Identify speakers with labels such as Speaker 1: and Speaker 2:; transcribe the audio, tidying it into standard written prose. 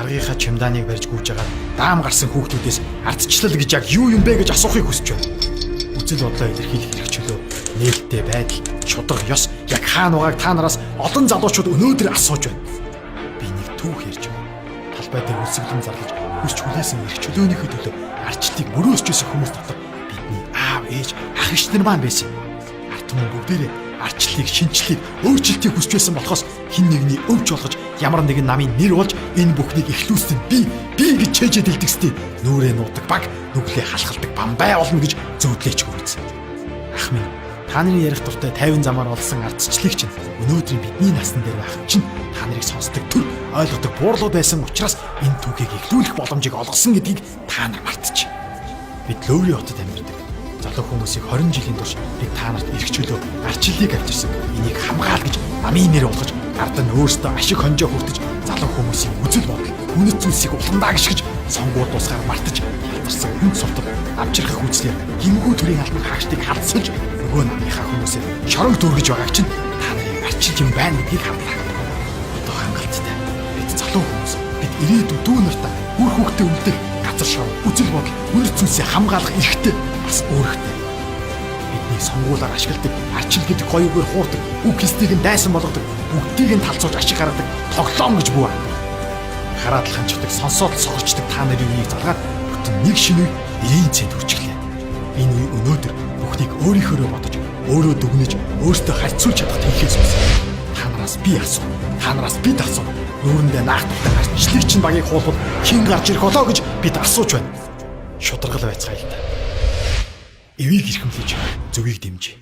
Speaker 1: даргийнхаа чемдааныг барьж гүйж байгаа даам гарсан хүүхдүүдээс ардчлал гэж яг юу юм бэ гэж асуухыг хүсэж байна. Үзэл бодлоо илэрхийлэх хэрэг чөлөө, нээлттэй байдал, шударга ёс яг хаана байгааг та нараас олон залуучууд өнөөдөр асууж байна. Би нэг түүх ярьж байна. Талбай дээр үлсгэлэн зарлаж хүсч хүлээсэн эрх чөлөөнийхөө төлөө ардчлалыг мөрөөсч байсан хүмүүс дотор бидний аав, ээж, ах эгч нар маань байсан. Ард түмэн бүгдээрээ ардчлалыг, шинжлэлийг, өөрчлөлтийг хүсч байсан болохоос хин нэгний өвч болгож ямар нэгэн намын нэр болж энэ бүхнийг эхлүүлсэн би гэж чэжээд илтгэстэй нүрээ нуудаг баг нүглээ халахалдаг бамбай олно гэж зөөдлөөч хүрээсэн. Ах минь, та нарын ярих дуртай 50 замаар олсон ардчлалыг чинь өнөөдрийн бидний насны дээр байх чинь та нарыг сонсдог төр ойлгодог буурлууд байсан учраас энэ түүхийг эхлүүлэх боломжийг олгосон гэдгийг та нар мартчих. Бид Лөври хотод амьдардаг. Залуу хүмүүсийг 20 жилийн турш бид та нарт эрх чөлөө, ардчлалыг авчирсан. Энийг хамгаал гэж намын нэр болгож ард нь өөрсдөө ашиг хонжоо хүртэж залуу хүмүүсийн үзэл бодол, үнэт зүйлсийг уландаа гიშгэж сонгууд тусгаар мартаж ялдарсан хүн сувтад авчрах хүслээр гимгүү төрийн албан хаагчдыг халдсалж нөгөө намынхаа хүмүүсээр шорог дүүргэж байгааг чинь та нарын арчил юм байна гэдгийг харлаа. Одоо хангалттай. Бид залуу хүмүүс бид ирээдүйн дүү нартаа үр хөвгтөө үлдэх газар шорог, үзэл бодол, үнэт зүйлсийг хамгаалах эрхтэй бас өөрөөхтэй. Бидний сонгуулаар ашигладаг, арчил гэдэг хоёр өөр хуурдаг, үг хэлснийг нь дайсан болгодог, бүгдийг нь талцууж ашиг гаргадаг тоглоом гэж бүү. Хараад л ханчдаг, сонсоод согорчдаг та нарын үеийг залгаад бүтэн нэг шинэ үе ирийн цэд хүрчихлээ. Энэ үе өнөөдөр бүхнийг өөрийнхөөрөө бодож, өөрөө дүгнэж, өөртөө харьцуулж чадах тийхээс үсэн. Та нараас би асуу, та нараас бид асуу. Нүүрэндээ наахттай арчлыг чинь багийг хуулбал хэн гарч ирэх болоо гэж бид асууж байна. Шударгал байцгаая л та. Эвийг эрхэмлэж, зөвийг дэмжиж.